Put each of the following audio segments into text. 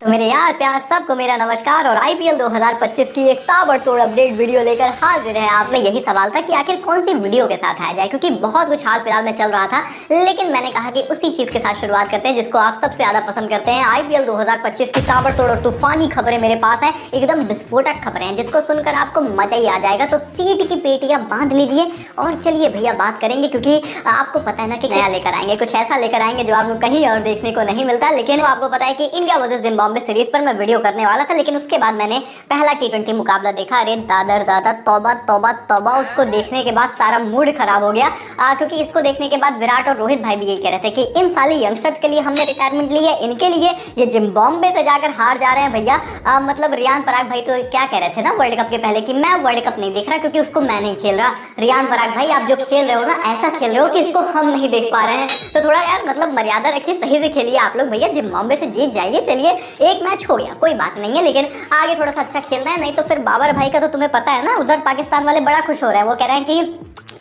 तो मेरे यार प्यार सबको मेरा नमस्कार। और आईपीएल 2025 की एक ताबड़तोड़ अपडेट वीडियो लेकर हाजिर है। आप में यही सवाल था कि आखिर कौन सी वीडियो के साथ आया जाए, क्योंकि बहुत कुछ हाल फिलहाल में चल रहा था, लेकिन मैंने कहा कि उसी चीज के साथ शुरुआत करते हैं जिसको आप सबसे ज्यादा पसंद करते हैं। आईपीएल 2025 की ताबड़तोड़ और तूफानी खबरें मेरे पास हैं, एकदम विस्फोटक खबरें हैं जिसको सुनकर आपको मजा ही आ जाएगा। तो सीट की पेटियां बांध लीजिए और चलिए भैया बात करेंगे, क्योंकि आपको पता है ना कि नया लेकर आएंगे, कुछ ऐसा लेकर आएंगे जो आपको कहीं और देखने को नहीं मिलता। लेकिन आपको पता है कि इंडिया वर्सेस जिम्बाब्वे सीरीज पर मैं वीडियो करने वाला था, लेकिन उसके बाद मैंने पहला टी20 मुकाबला देखा। अरे दादर दादा, तौबा तौबा तौबा। उसको देखने के बाद सारा मूड खराब हो गया, क्योंकि इसको देखने के बाद विराट और रोहित भाई भी यही कह रहे थे कि इन साले यंगस्टर्स के लिए हमने रिटायरमेंट ली है, इनके लिए ये जिम्बाब्वे से जाकर हार जा रहे हैं भैया। मतलब रियान पराग भाई तो क्या कह रहे थे ना वर्ल्ड कप के पहले कि मैं वर्ल्ड कप नहीं देख रहा क्योंकि उसको मैं नहीं खेल रहा। रियान पराग भाई, आप जो खेल रहे हो ना, ऐसा खेल रहे हो कि इसको हम नहीं देख पा रहे हैं। तो थोड़ा यार मतलब मर्यादा रखिए, सही से खेलिए आप लोग भैया। जिम्बाब्वे से जीत जाइए, चलिए एक मैच हो गया, कोई बात नहीं है, लेकिन आगे थोड़ा सा अच्छा खेलना है। नहीं तो फिर बाबर भाई का तो तुम्हें पता है ना, उधर पाकिस्तान वाले बड़ा खुश हो रहे हैं। वो कह रहे हैं कि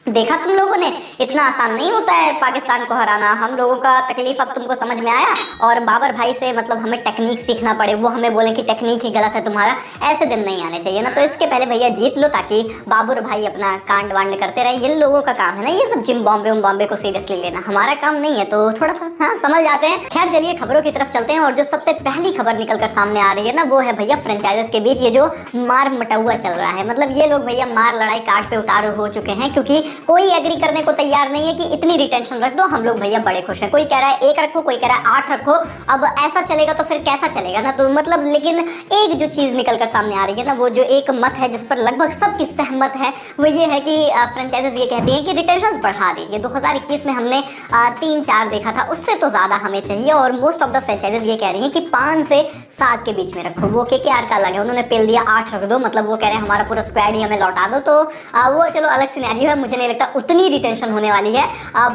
देखा तुम लोगों ने, इतना आसान नहीं होता है पाकिस्तान को हराना, हम लोगों का तकलीफ अब तुमको समझ में आया। और बाबर भाई से मतलब हमें टेक्निक सीखना पड़े, वो हमें बोले कि टेक्निक ही गलत है तुम्हारा, ऐसे दिन नहीं आने चाहिए ना। तो इसके पहले भैया जीत लो, ताकि बाबर भाई अपना कांड वांड करते रहे। ये लोगों का काम है ना ये सब जिम्बाब्वे को सीरियसली लेना, हमारा काम नहीं है। तो थोड़ा सा हाँ समझ जाते हैं। खैर चलिए खबरों की तरफ चलते हैं। और जो सबसे पहली खबर निकल कर सामने आ रही है ना, वो है भैया फ्रेंचाइजर्स के बीच ये जो मार मटौआ चल रहा है। मतलब ये लोग भैया मार लड़ाई काट पे उतारू हो चुके हैं, क्योंकि कोई एग्री करने को तैयार नहीं है कि इतनी रिटेंशन रख दो, हम लोग भैया बड़े खुश हैं। कोई कह रहा है 1 रखो, कोई कह रहा है 8 रखो। अब ऐसा चलेगा तो फिर कैसा चलेगा ना। तो मतलब लेकिन एक जो चीज निकल कर सामने आ रही है ना, वो जो एक मत है जिस पर लगभग सबकी सहमत है, वो ये है कि फ्रेंचाइजीज ये कहती हैं कि रिटेंशन बढ़ा दीजिए। 2021 में हमने 3-4 देखा था, उससे तो ज्यादा हमें चाहिए। और मोस्ट ऑफ द फ्रेंचाइजीज ये कह रही हैं कि 5 से 7 के बीच में रखो। वो केकेआर का अलग है, उन्होंने पेल दिया 8 रख दो, मतलब वो कह रहे हैं हमारा पूरा स्क्वाड ही हमें लौटा दो। तो वो चलो अलग सिनेरियो है, मुझे नहीं लगता उतनी रिटेंशन होने वाली है,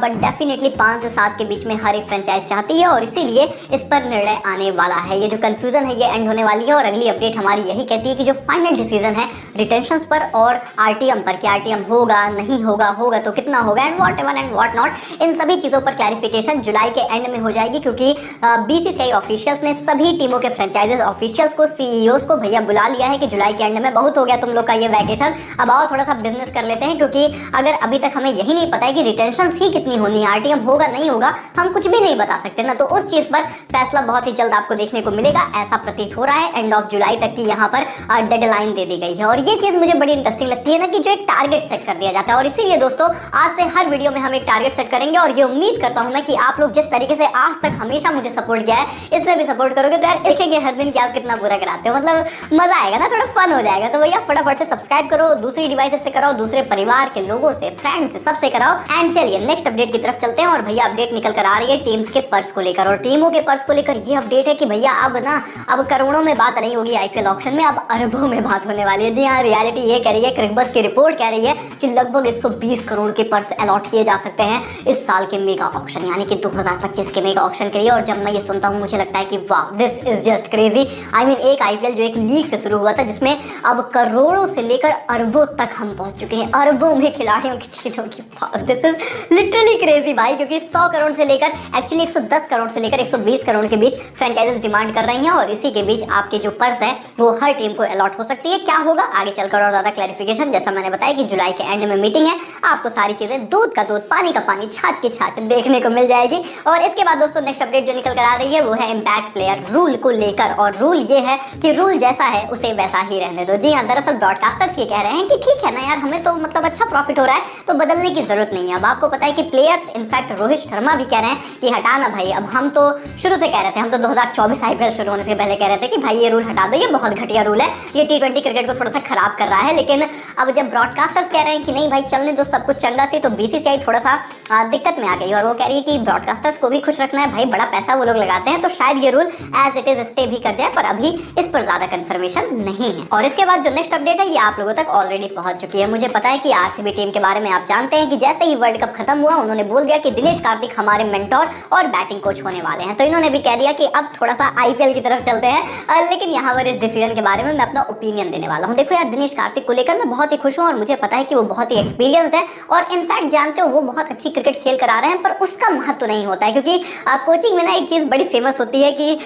बट डेफिनेटली 5 से 7 के बीच में हर एक फ्रेंचाइज चाहती है, और इसीलिए इस पर निर्णय आने वाला है। ये जो कंफ्यूजन है ये एंड होने वाली है। और अगली अपडेट हमारी यही कहती है कि जो फाइनल डिसीजन है रिटेंशंस पर और आरटीएम पर, कि आरटीएम होगा नहीं होगा, होगा तो कितना होगा, and whatever and what not, इन सभी चीज़ों पर क्लैरिफिकेशन जुलाई के एंड में हो जाएगी। क्योंकि बीसीसीआई ऑफिशियल्स ने सभी टीमों के फ्रेंचाइजेस ऑफिशियल्स को, सीईओस को भैया बुला लिया है कि जुलाई के एंड में बहुत हो गया तुम लोग का ये वैकेशन, अब आओ थोड़ा सा बिजनेस कर लेते हैं। क्योंकि अगर अभी तक हमें यही नहीं पता है कि रिटेंशन ही कितनी होनी है, आरटीएम होगा नहीं होगा, हम कुछ भी नहीं बता सकते ना। तो उस चीज़ पर फैसला बहुत ही जल्द आपको देखने को मिलेगा, ऐसा प्रतीत हो रहा है। एंड ऑफ जुलाई तक की यहाँ पर डेडलाइन दे दी गई है। और ये चीज़ मुझे बड़ी इंटरेस्टिंग लगती है ना, कि जो एक टारगेट सेट कर दिया जाता है। और इसीलिए दोस्तों आज से हर वीडियो में हम एक टारगेट सेट करेंगे, और ये उम्मीद करता हूँ मैं कि आप लोग जिस तरीके से आज तक हमेशा मुझे सपोर्ट किया है, इसमें भी सपोर्ट करोगे। तो यार देखेंगे हर दिन कि आप कितना बुरा कराते हो, मतलब मजा आएगा ना, थोड़ा फन हो जाएगा। तो भैया फटाफट से सब्सक्राइब करो, दूसरी डिवाइस से कराओ, दूसरे परिवार के लोगों से, फ्रेंड से, सबसे कराओ। एंड चलिए नेक्स्ट अपडेट की तरफ चलते हैं। और भैया अपडेट निकल कर आ रही है टीम्स के पर्स को लेकर, और टीमों के पर्स को लेकर ये अपडेट है कि भैया अब करोड़ों में बात नहीं होगी आईपीएल ऑक्शन में, अब अरबों में बात होने वाली है। जी हाँ, रियलिटी ये कह रही है, क्रिकबस की रिपोर्ट कह रही है कि लगभग 120 करोड़ के पर्स अलॉट किए जा सकते हैं इस साल के मेगा ऑक्शन, यानी कि 2025 के मेगा ऑक्शन के लिए। और जब मैं ये सुनता हूँ मुझे लगता है कि वाह, this is just crazy. I mean एक आईपीएल जो एक लीग से शुरू हुआ था, जिसमें अब करोड़ों से लेकर अरबों तक हम पहुंच चुके हैं, अरबों में खिलाड़ियों की टीमों की। दिस इज लिटरली क्रेजी भाई, क्योंकि 100 करोड़ से लेकर एक्चुअली 110 करोड़ से लेकर 120 करोड़ के बीच फ्रेंचाइजीज डिमांड कर रही हैं। और इसी के बीच आपके जो पर्स है वो हर टीम को अलॉट हो सकती है। क्या होगा आगे चलकर और ज्यादा क्लैरिफिकेशन, जैसा मैंने बताया कि जुलाई के एंड में मीटिंग है, आपको सारी चीजें दूध का दूध, पानी का पानी, छाछ की छाछ देखने को मिल जाएगी। और इसके बाद दोस्तों नेक्स्ट अपडेट जो निकल कर आ रही है वो है इम्पैक्ट प्लेयर रूल को लेकर। और रूल ये है कि रूल जैसा है उसे वैसा ही रहने दो। जी हाँ, दरअसल ब्रॉडकास्टर्स ये कह रहे हैं कि ठीक है ना यार, हमें तो मतलब अच्छा प्रॉफिट हो रहा है, तो बदलने की जरूरत नहीं है। अब आपको पता है कि प्लेयर्स, इनफैक्ट रोहित शर्मा भी कह रहे हैं कि हटाना भाई। अब हम तो शुरू से कह रहे थे, हम तो 2024 आईपीएल शुरू होने से पहले कह रहे थे कि भाई ये रूल हटा दो, ये बहुत घटिया रूल है, ये टी20 क्रिकेट को थोड़ा सा खराब कर रहा है। लेकिन अब जब ब्रॉडकास्टर्स कह रहे हैं कि नहीं भाई चलने दो सब कुछ चंगा सी, तो बीसीसीआई थोड़ा सा दिक्कत में आ गई। और वो कह रही है कि ब्रॉडकास्टर्स को भी खुश रखना है भाई, बड़ा पैसा वो लोग लगाते हैं, तो शायद ये rule as it is stay भी कर जाए, पर अभी इस पर ज्यादा कंफर्मेशन नहीं है। और इसके बाद जो नेक्स्ट अपडेट है ये आप लोगों तक ऑलरेडी पहुंच चुकी है। मुझे पता है कि आरसीबी टीम के बारे में आप जानते हैं कि जैसे ही वर्ल्ड कप खत्म हुआ उन्होंने बोल दिया कि दिनेश कार्तिक हमारे मेंटोर और बैटिंग कोच होने वाले हैं। तो इन्होंने भी कह दिया कि अब थोड़ा सा आईपीएल की तरफ चलते हैं। लेकिन यहाँ पर इस डिसीजन के बारे में मैं अपना ओपिनियन देने वाला हूँ। देखो यार, दिनेश कार्तिक को लेकर मैं बहुत ही खुश हूँ, और मुझे पता है कि वो बहुत ही एक्सपीरियंस्ड है, और इनफैक्ट जानते हो वो बहुत अच्छी क्रिकेट खेल कर आ रहे हैं, पर उसका महत्व नहीं होता है। क्योंकि कोचिंग में ना एक चीज़ बड़ी फेमस होती है कि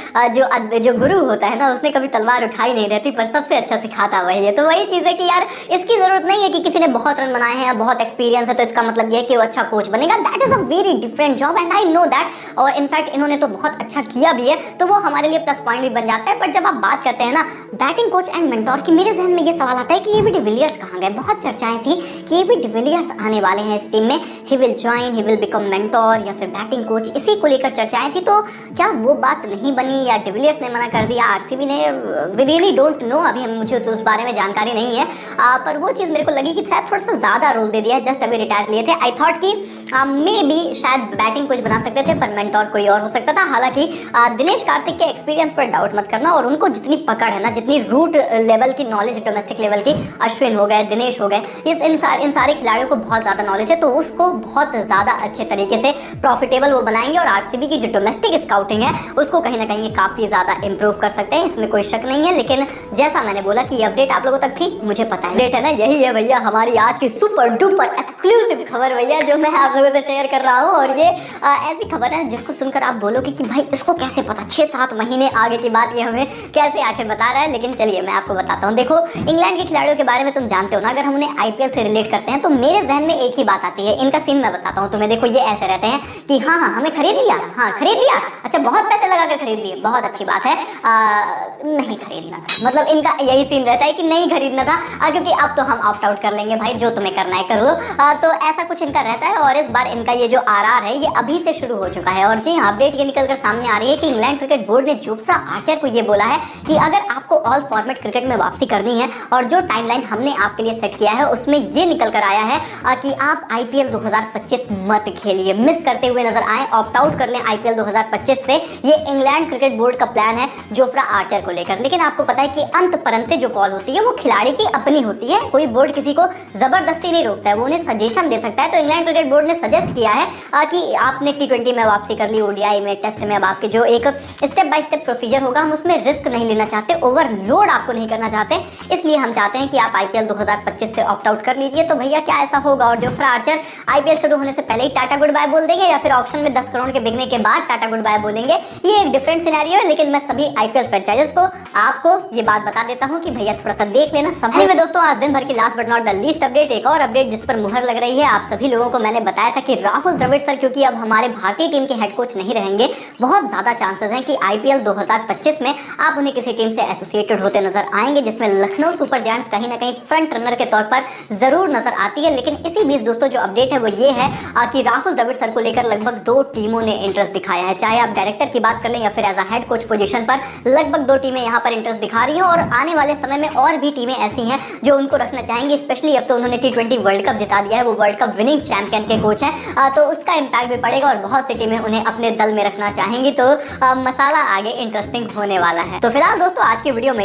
जो गुरु होता है ना उसने कभी तलवार उठाई नहीं रहती, पर सबसे अच्छा सिखाता वही है। तो वही चीज़ है कि यार इसकी ज़रूरत नहीं है कि किसी ने बहुत रन बनाए हैं या बहुत एक्सपीरियंस है तो इसका मतलब ये है कि वो अच्छा कोच बनेगा। That is a very different job and I know that. और इनफैक्ट इन्होंने तो बहुत अच्छा किया भी है, तो वो हमारे लिए प्लस पॉइंट भी बन जाता है। बट जब आप बात करते हैं ना बैटिंग कोच एंड मेंटोर की, मेरे जहन में ये सवाल आता है कि एबी डिविलियर्स कहाँ गए। बहुत चर्चाएं थी कि एबी डिविलियर्स आने वाले हैं इस टीम में, he will join, he will become mentor या फिर बैटिंग कोच, इसी को लेकर चर्चाएं थी। तो क्या वो बात नहीं बनी या डिविलियर्स ने मना कर दिया, आरसीबी ने? वी रियली डोंट नो, अभी मुझे तो उस बारे में जानकारी नहीं है। पर वो चीज़ मेरे को लगी कि शायद थोड़ा सा ज़्यादा रोल दे दिया है, जस्ट अभी रिटायर लिए थे। आई थॉट कि मे बी शायद बैटिंग कोच बना सकते थे, पर मेंटोर कोई और हो सकता था। हालांकि दिनेश कार्तिक के एक्सपीरियंस पर डाउट मत करना, और उनको जितनी पकड़ है ना, जितनी रूट लेवल की नॉलेज डोमेस्टिक लेवल की, अश्विन हो गए, दिनेश हो गए, इन सारे खिलाड़ियों को बहुत ज़्यादा नॉलेज है, तो उसको बहुत ज़्यादा अच्छे तरीके से प्रॉफिटेबल वो बनाएंगे। और आरसीबी की जो डोमेस्टिक स्काउटिंग है उसको कहीं ना कहीं काफ़ी ज़्यादा इंप्रूव कर सकते हैं, इसमें कोई शक नहीं है। लेकिन जैसा मैंने बोला कि अपडेट आप लोगों तक थी, मुझे पता है लेट है ना, यही है भैया हमारी आज की सुपर डुपर एक्सक्लूसिव खबर भैया, जो मैं आप लोगों से शेयर कर रहा हूँ। और ये ऐसी खबर है जिसको सुनकर आप बोलोगे कि भाई इसको कैसे पता, 6-7 महीने आगे की बात ये हमें कैसे आखिर बता रहा है। लेकिन चलिए मैं आपको बताता हूँ। देखो, इंग्लैंड के खिलाड़ियों के बारे में तुम जानते हो ना, अगर हम उन्हें आईपीएल से रिलेट करते हैं तो मेरे जहन में एक ही बात आती है। इनका सीन मैं बताता हूँ तुम्हें। देखो, ये ऐसे रहते हैं कि हाँ हमें खरीद लिया, हाँ खरीद लिया, अच्छा बहुत पैसे लगा कर खरीद लिए, बहुत अच्छी बात है, नहीं खरीदना। मतलब इनका यही सीन रहता है कि नहीं खरीदना था, क्योंकि अब तो हम ऑप्ट आउट कर लेंगे भाई, जो तुम्हें करना है कर लो। तो ऐसा कुछ इनका रहता है। और इस बार इनका ये जो आरआर है ये अभी से शुरू हो चुका है। और जी हाँ, अपडेट ये निकल कर सामने आ रही है कि इंग्लैंड क्रिकेट बोर्ड ने जोफ्रा आर्चर को ये बोला है कि अगर आपको ऑल फॉर्मेट क्रिकेट में वापसी करनी है, और जो टाइमलाइन हमने आपके लिए सेट किया है उसमें ये निकल कर आया है कि आप आईपीएल 2025 मत खेलिए, मिस करते हुए नजर आए, ऑप्ट आउट कर लें आईपीएल 2025 से। ये इंग्लैंड क्रिकेट बोर्ड का प्लान है जोफ्रा आर्चर को लेकर। लेकिन आपको पता है कि अंत परंत जो कॉल होती है वो खिलाड़ी की अपनी होती है, कोई बोर्ड किसी को जबरदस्ती नहीं रोकता है, वो उन्हें सजेशन दे सकता है। तो इंग्लैंड क्रिकेट बोर्ड ने सजेस्ट किया है कि आपने T20 में वापसी कर ली, ओडीआई में, टेस्ट में, अब आपके जो एक स्टेप बाय स्टेप प्रोसीजर होगा हम उसमें रिस्क नहीं लेना चाहते, ओवरलोड आपको नहीं करना चाहते, इसलिए हम चाहते हैं कि आप आईपीएल 2025 से ऑप्ट आउट कर लीजिए। तो भैया क्या ऐसा होगा और जोफ्रा आर्चर आईपीएल शुरू होने से पहले ही टाटा गुड बाय बोल देंगे, या फिर ऑक्शन में 10 करोड़ के बिकने के बाद टाटा गुड बाय बोलेंगे? ये एक डिफरेंट सिनेरियो है। लेकिन मैं सभी आईपीएल फ्रेंचाइजर्स को आपको ये बात बता देता हूँ कि भैया थोड़ा सा देख लेना समझ में। दोस्तों, आज दिन भर की last but not the least update, एक और अपडेट जिस पर मुहर लग रही है। आप सभी लोगों को मैंने बताया था कि राहुल द्रविड़ सर क्योंकि अब हमारे भारतीय टीम के हेड कोच नहीं रहेंगे, बहुत ज़्यादा चांसेस हैं कि आईपीएल 2025 में आप उन्हें किसी टीम से एसोसिएटेड होते नजर आएंगे, जिसमें लखनऊ सुपर जायंट्स कहीं ना कहीं फ्रंट रनर के तौर पर जरूर नजर आती है। लेकिन इसी बीच दोस्तों जो अपडेट है वो ये है कि राहुल द्रविड़ सर को लेकर लगभग 2 टीमों ने इंटरेस्ट दिखाया है। चाहे आप डायरेक्टर की बात कर लें या फिर as a head coach position पर, लगभग 2 टीमें यहाँ पर इंटरेस्ट दिखा रही हैं। और आने वाले समय में और भी टीमें ऐसी हैं जो उनको रखना चाहेंगी। स्पेशली अब तो उन्होंने T20 वर्ल्ड कप जिता दिया है, वो वर्ल्ड कप विनिंग चैंपियन के कोच हैं, तो उसका इम्पैक्ट भी पड़ेगा और बहुत सी टीमें उन्हें अपने दल में रखना चाहेंगी। तो मसाला आगे इंटरेस्टिंग होने वाला है। तो फिलहाल दोस्तों आज की वीडियो में